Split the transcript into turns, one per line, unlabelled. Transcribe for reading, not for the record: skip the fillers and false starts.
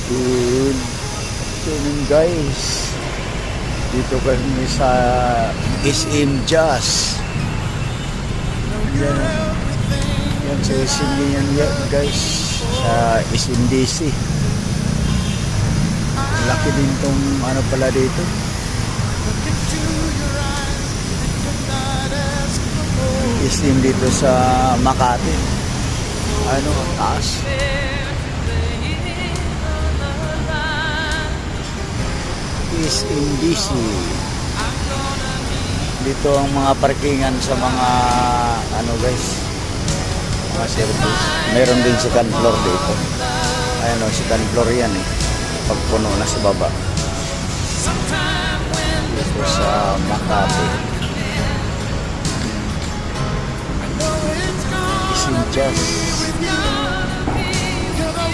Good afternoon guys. Dito kami sa SM Jazz. Yan sa SM yan guys. Sa SMDC. Laki din tong ano pala dito. SM dito sa Makati. Ano, taas. SMDC. Dito ang mga parkingan sa mga ano guys, mga service. Meron din second floor dito. Ayan o, second floor yan eh. Pagpuno na sa baba. Dito sa Makati. Isin Jazz.